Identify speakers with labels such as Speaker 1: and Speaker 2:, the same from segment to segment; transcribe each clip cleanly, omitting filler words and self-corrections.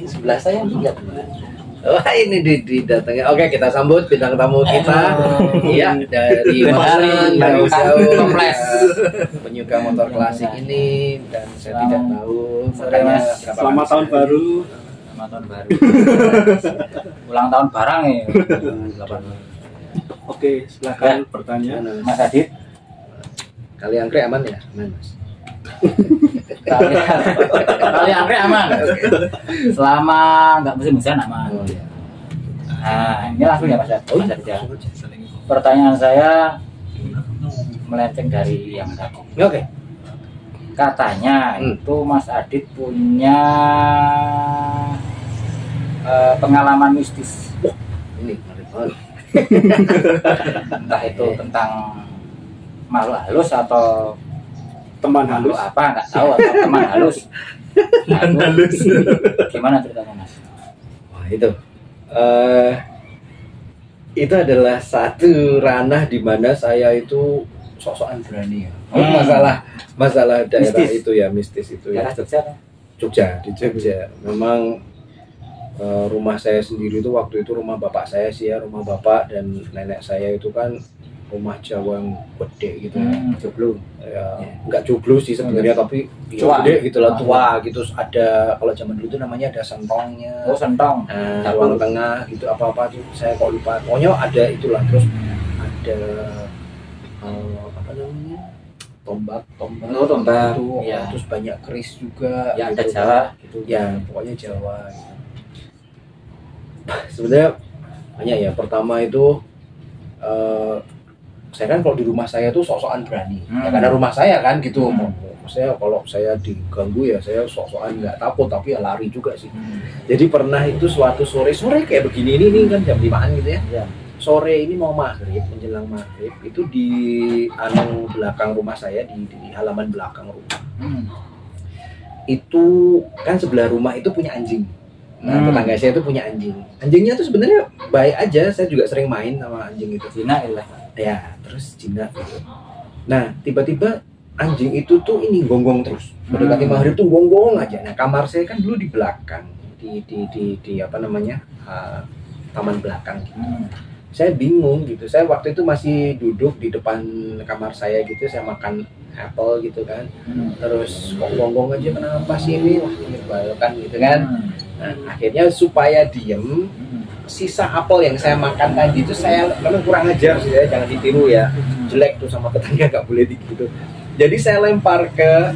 Speaker 1: sebelah saya lihat. Wah ini didatangnya. Oke, kita sambut bintang tamu kita. Iya, dari Malang, jauh-jauh penyuka motor klasik ini, dan saya tidak tahu makanya
Speaker 2: selamat tahun baru.
Speaker 3: Selamat tahun baru. Ulang tahun barang ya.
Speaker 2: Oke, silakan bertanya.
Speaker 3: Mas Adit.
Speaker 1: Kali angkrik aman ya? Aman, Mas.
Speaker 3: Kali angkrik aman. Selama nggak musim hujan aman.
Speaker 1: Oh, iya.
Speaker 3: Nah, ini langsung ya Mas Adit.
Speaker 1: Oh,
Speaker 3: Mas Adit ya. Pertanyaan saya melenceng dari yang tadi.
Speaker 1: Oke.
Speaker 3: Katanya itu Mas Adit punya pengalaman mistis.
Speaker 1: Ini menarik banget.
Speaker 3: Entah itu tentang makhluk halus atau
Speaker 2: Teman
Speaker 3: makhluk
Speaker 2: halus.
Speaker 3: apa nggak tahu, atau teman halus. Nah,
Speaker 2: Teman halus.
Speaker 3: gimana ceritanya Mas?
Speaker 1: Wah itu adalah satu ranah di mana saya itu sok-sokan berani ya. Masalah daerah
Speaker 3: Mistis.
Speaker 1: itu ya, mistis itu ya.
Speaker 3: Daerah Jogja kan?
Speaker 1: Jogja, di Jogja. Memang rumah saya sendiri itu waktu itu rumah bapak saya sih ya, rumah bapak dan nenek saya itu kan rumah Jawa yang gede gitu ya.
Speaker 3: Joglo.
Speaker 1: Ya, enggak joglo sih sebenarnya tapi
Speaker 3: Tua.
Speaker 1: gede gitu lah, tua gitu. Ada kalau zaman dulu itu namanya ada sentongnya.
Speaker 3: Oh, sentong.
Speaker 1: Nah, ruang tengah gitu apa-apa tuh saya kok lupa. Pokoknya ada itulah, terus ada apa namanya? Tombak.
Speaker 3: Oh, tombak.
Speaker 1: Itu,
Speaker 3: Iya.
Speaker 1: terus banyak keris juga.
Speaker 3: Ya, ada
Speaker 1: gitu.
Speaker 3: Jawa gitu.
Speaker 1: Ya, pokoknya Jawa gitu. Sebenarnya banyak ya. Pertama itu saya kan kalau di rumah saya tuh sok-sokan berani. Ya karena rumah saya kan gitu. Maksudnya kalau saya diganggu ya saya sok-sokan nggak takut tapi ya lari juga sih. Jadi pernah itu suatu sore kayak begini ini kan jam 5-an gitu ya.
Speaker 3: Ya.
Speaker 1: Sore ini mau maghrib, menjelang maghrib itu di belakang rumah saya, di halaman belakang rumah. Itu kan sebelah rumah itu punya anjing. Nah, tetangga saya itu punya anjing. Anjingnya tuh sebenarnya baik aja, saya juga sering main sama anjing itu.
Speaker 3: Zina lah.
Speaker 1: Ya, terus jinak gitu. Nah, tiba-tiba anjing itu tuh ini gonggong terus. Mendekati maghrib tuh gonggong aja. Nah, kamar saya kan dulu di belakang, di apa namanya? Taman belakang gitu. Saya bingung gitu. Saya waktu itu masih duduk di depan kamar saya gitu, saya makan apel gitu kan. Terus kok gonggong aja, kenapa sih ini? Wah, ini balokan gitu kan. Nah, akhirnya supaya diem, sisa apel yang saya makan tadi itu saya memang kurang ajar sih ya, jangan ditiru ya. Jelek tuh sama tetangga, nggak boleh gitu. Jadi saya lempar ke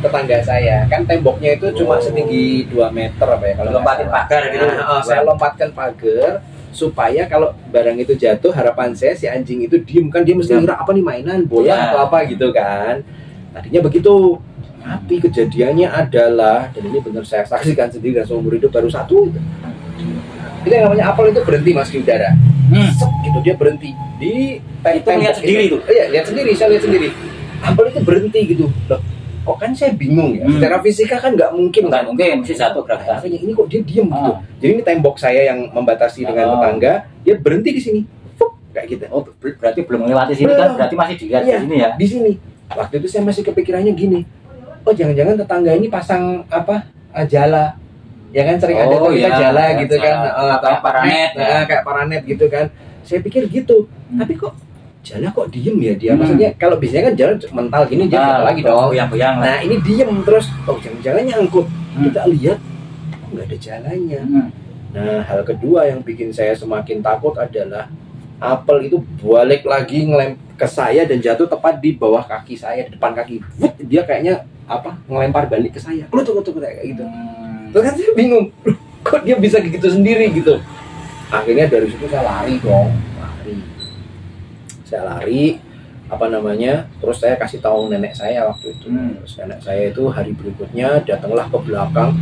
Speaker 1: tetangga saya. Kan temboknya itu cuma setinggi 2 meter apa ya, kalau
Speaker 3: Lompatin pagar gitu.
Speaker 1: Saya lompatkan pagar supaya kalau barang itu jatuh, harapan saya si anjing itu diem kan, dia mesti ngira apa nih, mainan bola atau apa gitu kan. Tadinya begitu. Tapi kejadiannya adalah, dan ini benar saya saksikan sendiri dan seumur hidup baru satu itu. Itu yang namanya apel itu berhenti mas di udara. Set, gitu dia berhenti di tembok.
Speaker 3: Lihat sendiri tuh.
Speaker 1: Iya, lihat sendiri, saya lihat sendiri. Apel itu berhenti gitu. Loh, kok kan saya bingung ya. Secara fisika kan nggak mungkin.
Speaker 3: Nggak mungkin, mesti jatuh gravitasi.
Speaker 1: Ini kok dia diem gitu. Jadi ini tembok saya yang membatasi dengan tetangga, dia berhenti di sini. Fup, kayak gitu.
Speaker 3: Oh, berarti belum melewati sini kan? Berarti masih dilihat di sini ya?
Speaker 1: Di sini. Waktu itu saya masih kepikirannya gini. Oh, jangan-jangan tetangga ini pasang apa? Jala. Ya kan sering ada tuh kita jala gitu kan.
Speaker 3: Kayak paranet.
Speaker 1: Kayak paranet gitu kan. Saya pikir gitu. Tapi kok jala kok diem ya dia? Maksudnya kalau biasanya kan jala mental gini dia jatuh lagi dong.
Speaker 3: Goyang-goyang lah.
Speaker 1: Nah, ini diem terus. Oh, jangan-jangan nyangkut. Kita lihat nggak ada jalannya. Nah, hal kedua yang bikin saya semakin takut adalah apel itu balik lagi ke saya dan jatuh tepat di bawah kaki saya, di depan kaki. Dia kayaknya apa? Ngelempar balik ke saya. Tuh kayak gitu. Terus kan saya bingung. Kok dia bisa gitu sendiri gitu. Akhirnya dari situ saya lari dong. Saya lari apa namanya? Terus saya kasih tahu nenek saya waktu itu. Terus nenek saya itu hari berikutnya datanglah ke belakang.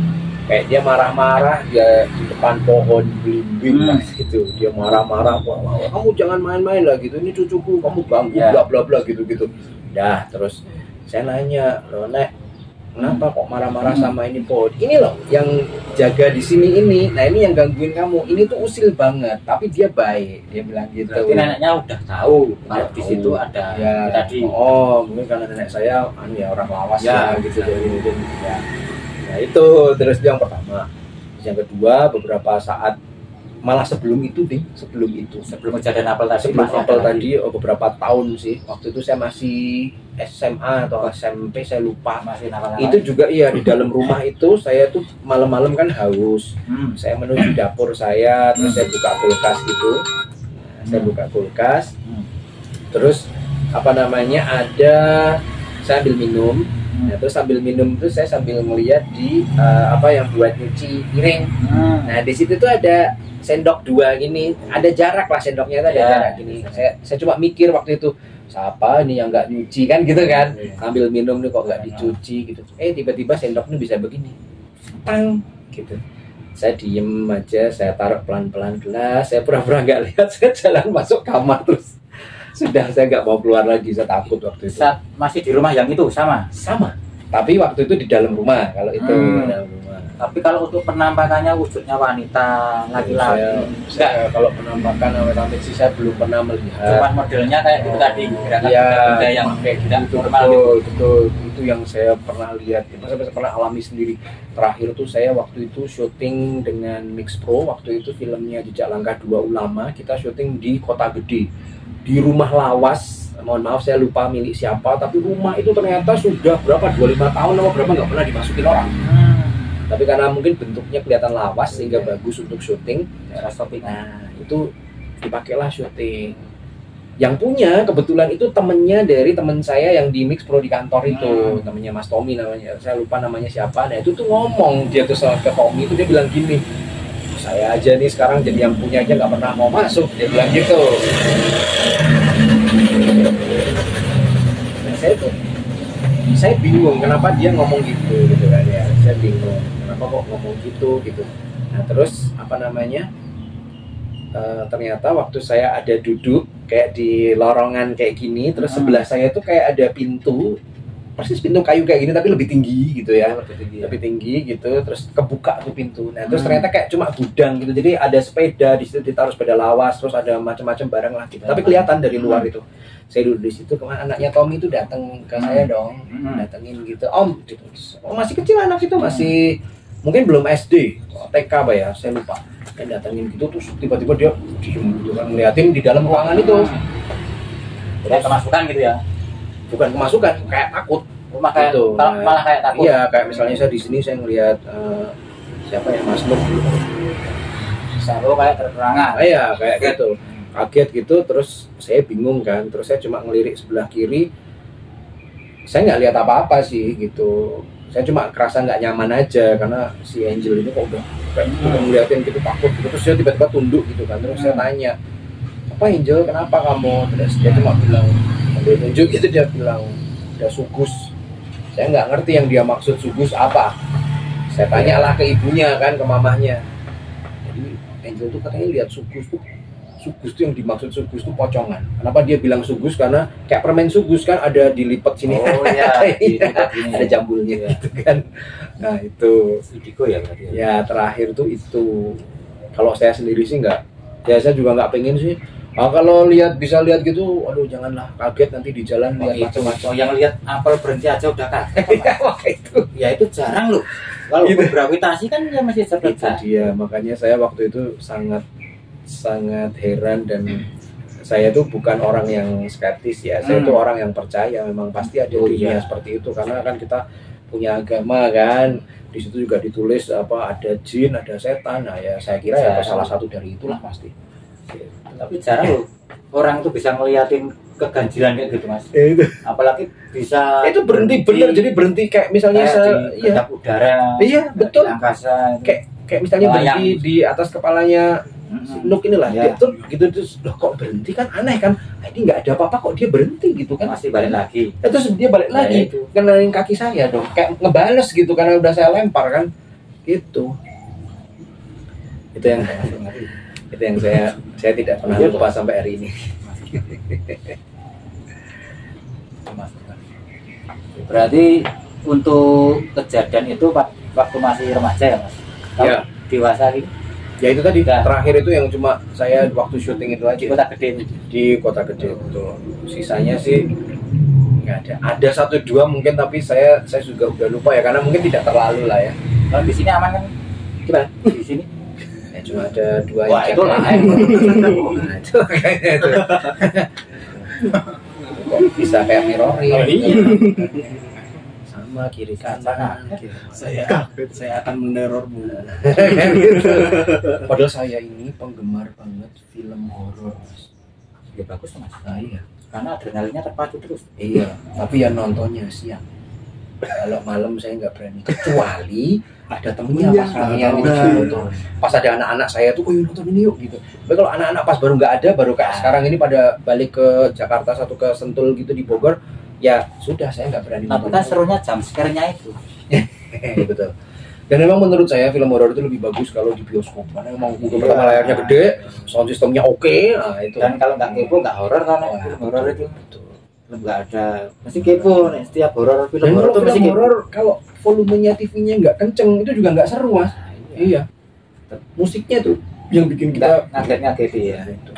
Speaker 1: Kayak dia marah-marah, dia di depan pohon belimbing gitu. Dia marah-marah, wah, kamu jangan main-main lah gitu. Ini cucuku, kamu ganggu bla bla bla gitu-gitu. Dah, terus saya nanya, "Loh, Nek, kenapa kok marah-marah sama ini pohon? Ini loh yang jaga di sini ini. Nah, ini yang gangguin kamu. Ini tuh usil banget, tapi dia baik." Dia bilang gitu.
Speaker 3: Berarti neneknya udah tahu kalau di situ ada tadi.
Speaker 1: Oh, mungkin karena nenek saya orang lawas ya gitu. Jadi ya. Nah itu terus yang pertama. Yang kedua beberapa saat, malah sebelum itu
Speaker 3: Sebelum kejadian apel tadi.
Speaker 1: sebelum
Speaker 3: masih
Speaker 1: apel
Speaker 3: ada
Speaker 1: tadi beberapa tahun sih. Waktu itu saya masih SMA atau SMP saya lupa.
Speaker 3: masih nakal-nakal.
Speaker 1: Itu juga iya, di dalam rumah itu saya tuh malam-malam kan haus. Saya menuju dapur saya, terus saya buka kulkas gitu. Saya buka kulkas, terus apa namanya, ada, saya ambil minum. Nah, terus sambil minum tuh saya sambil melihat di apa yang buat nyuci piring. Nah, di situ tuh ada sendok dua gini, ada jarak lah, sendoknya itu ada jarak gini. Saya cuma mikir waktu itu, siapa ini yang nggak nyuci kan gitu kan, sambil minum nih kok nggak dicuci gitu. Tiba-tiba sendoknya bisa begini, tang gitu. Saya diem aja, saya taruh pelan-pelan gelas, saya pura-pura nggak lihat, saya jalan masuk kamar terus. Sudah, saya nggak mau keluar lagi, saya takut waktu itu.
Speaker 3: Saat masih di rumah yang itu sama.
Speaker 1: Tapi waktu itu di dalam rumah, kalau itu di dalam rumah.
Speaker 3: Tapi kalau untuk penampakannya wujudnya wanita, laki-laki.
Speaker 1: Saya kalau penampakan awet sih saya belum pernah melihat.
Speaker 3: Cuman modelnya kayak itu tadi, gerakan
Speaker 1: Iya,
Speaker 3: benda yang
Speaker 1: kayak
Speaker 3: tidak
Speaker 1: gitu,
Speaker 3: normal gitu.
Speaker 1: betul. Itu yang saya pernah lihat. Saya pernah alami sendiri. Terakhir tuh saya waktu itu syuting dengan Mix Pro. Waktu itu filmnya Jejak Langkah Dua Ulama. Kita syuting di Kota Gede, di rumah lawas. Mohon maaf saya lupa milik siapa, tapi rumah itu ternyata sudah berapa, 25 tahun atau berapa nggak pernah dimasukin orang. Tapi karena mungkin bentuknya kelihatan lawas sehingga bagus untuk syuting. Nah, itu dipakailah syuting. Yang punya kebetulan itu temennya dari temen saya yang di Mix Pro di kantor itu, temennya Mas Tommy namanya. Saya lupa namanya siapa. Nah, itu tuh ngomong, dia tuh ke Tommy itu, dia bilang gini, saya aja nih sekarang jadi yang punya aja nggak pernah mau masuk, dia bilang gitu. Nah, saya bingung kenapa dia ngomong gitu kan ya. Saya bingung kenapa kok ngomong gitu. Nah, terus apa namanya, ternyata waktu saya ada duduk kayak di lorongan kayak gini, terus sebelah saya tuh kayak ada pintu, persis pintu kayu kayak gini tapi lebih tinggi gitu ya, lebih tinggi gitu, terus kebuka tuh pintu. Nah, terus ternyata kayak cuma gudang gitu, jadi ada sepeda di situ, ditaruh sepeda lawas, terus ada macam-macam barang lah gitu. Tapi kelihatan dari luar itu. Saya duduk di situ, kemana anaknya Tommy itu datang ke saya dong, datengin gitu, Om, gitu. Oh, masih kecil anak itu, masih mungkin belum SD, TK apa ya, saya lupa. Dan datengin gitu, terus tiba-tiba dia diem gitu kan, ngeliatin di dalam ruangan itu.
Speaker 3: Kayak kemasukan gitu ya.
Speaker 1: Bukan kemasukan, kayak takut.
Speaker 3: Rumah kayak
Speaker 1: Gitu.
Speaker 3: malah kayak takut.
Speaker 1: Iya, kayak misalnya saya di sini saya ngelihat siapa ya, Mas Nur dulu.
Speaker 3: Selalu kayak terperangan.
Speaker 1: Iya, kayak gitu. Kaget gitu, terus saya bingung kan, terus saya cuma ngelirik sebelah kiri, saya nggak lihat apa-apa sih gitu. Saya cuma kerasa nggak nyaman aja karena si Angel ini kok udah kayak gitu, ngeliatin gitu, takut gitu. Terus dia tiba-tiba tunduk gitu kan, terus saya tanya, apa Angel, kenapa kamu? Terus dia cuma bilang, sambil tunjuk gitu, dia bilang udah sugus. Saya nggak ngerti yang dia maksud sugus apa. Saya tanyalah ke ibunya kan, ke mamahnya. Jadi Angel tuh katanya lihat sugus tuh. Sugus tuh yang dimaksud sugus tuh pocongan. Kenapa dia bilang sugus? Karena kayak permen sugus kan ada dilipat sini.
Speaker 3: Oh iya,
Speaker 1: ada jambulnya gitu kan. Nah, itu
Speaker 3: Idiko ya berarti.
Speaker 1: ya terakhir tuh itu. Kalau saya sendiri sih nggak. Ya saya juga nggak pengen sih. Kalau bisa lihat gitu, aduh janganlah, kaget nanti di jalan lihat macam-macam.
Speaker 3: Oh, yang lihat apel berhenti aja udah kaget.
Speaker 1: itu.
Speaker 3: Ya itu jarang loh. Kalau
Speaker 1: Gitu.
Speaker 3: bergravitasi kan ya masih
Speaker 1: Itu
Speaker 3: cerdas.
Speaker 1: dia, makanya saya waktu itu sangat heran, dan saya tuh bukan orang yang skeptis ya, saya tuh orang yang percaya memang pasti ada dunia seperti itu, karena kan kita punya agama kan, di situ juga ditulis apa ada jin, ada setan. Nah ya saya kira ya salah satu dari itulah pasti.
Speaker 3: Tapi jarang loh orang tuh bisa ngeliatin keganjilan kayak gitu mas.
Speaker 1: Itu
Speaker 3: Apalagi bisa
Speaker 1: itu berhenti bener, jadi berhenti kayak misalnya
Speaker 3: di kedap udara.
Speaker 1: Iya, betul.
Speaker 3: Di angkasa.
Speaker 1: Kayak misalnya
Speaker 3: Melayang.
Speaker 1: berhenti di atas kepalanya si Nuk inilah,
Speaker 3: Ya.
Speaker 1: dia tuh gitu, terus loh kok berhenti, kan aneh kan. Nah, ini nggak ada apa-apa kok dia berhenti gitu kan.
Speaker 3: Masih balik lagi.
Speaker 1: Terus dia balik
Speaker 3: Ya,
Speaker 1: lagi
Speaker 3: itu.
Speaker 1: kenalin kaki saya dong, kayak ngebales gitu karena udah saya lempar kan. Itu yang saya tidak pernah lupa sampai hari ini.
Speaker 3: Berarti untuk kejadian itu waktu masih remaja ya mas? Kalau
Speaker 1: Ya.
Speaker 3: dewasa gitu
Speaker 1: Ya itu tadi
Speaker 3: Ya.
Speaker 1: terakhir itu yang cuma saya waktu syuting itu aja
Speaker 3: di kota gede itu.
Speaker 1: di Kota Gede, betul. Sisanya sih nggak ada. Ada 1-2 mungkin, tapi saya juga udah lupa ya, karena mungkin tidak terlalu lah ya.
Speaker 3: Kalau di sini aman kan? Gimana? Di sini?
Speaker 1: Ya cuma ada 2
Speaker 3: Wah,
Speaker 1: yang
Speaker 3: itu
Speaker 1: cek.
Speaker 3: lain.
Speaker 1: Nah, itu kayaknya itu. Kok bisa kayak mirroring.
Speaker 3: Oh, iya.
Speaker 1: Sama kiri kanan.
Speaker 2: Saya akan menerormu.
Speaker 1: Kayak gitu. Padahal saya ini penggemar banget film horor, Mas.
Speaker 3: Ya bagus Mas.
Speaker 1: Nah, iya.
Speaker 3: Karena adrenalinnya terpacu terus.
Speaker 1: Iya, tapi ya nontonnya siang. Kalau malam saya nggak berani, kecuali ada temennya pas kalian nonton. Pas ada anak-anak saya tuh, oh yuk nonton ini yuk gitu. Tapi kalau anak-anak pas baru nggak ada, baru kayak sekarang ini pada balik ke Jakarta satu ke Sentul gitu di Bogor, ya sudah saya nggak berani
Speaker 3: Tapi kan serunya jam scare-nya itu.
Speaker 1: Betul. Dan memang menurut saya film horor itu lebih bagus kalau di bioskop karena memang pertama layarnya gede, sound systemnya oke. Nah, itu.
Speaker 3: Dan kalau nggak kepo nggak horor kan?
Speaker 1: Oh,
Speaker 3: Film horor itu
Speaker 1: betul.
Speaker 3: nggak ada. Mesti kepo nih setiap horor film
Speaker 1: Dan
Speaker 3: horor
Speaker 1: kalau
Speaker 3: itu mesti
Speaker 1: film
Speaker 3: kepo.
Speaker 1: horor kalau volumenya TV-nya nggak kenceng itu juga nggak seru, Mas. Iya. Musiknya tuh yang bikin kita
Speaker 3: Ngaget-ngaget ya.
Speaker 1: itu.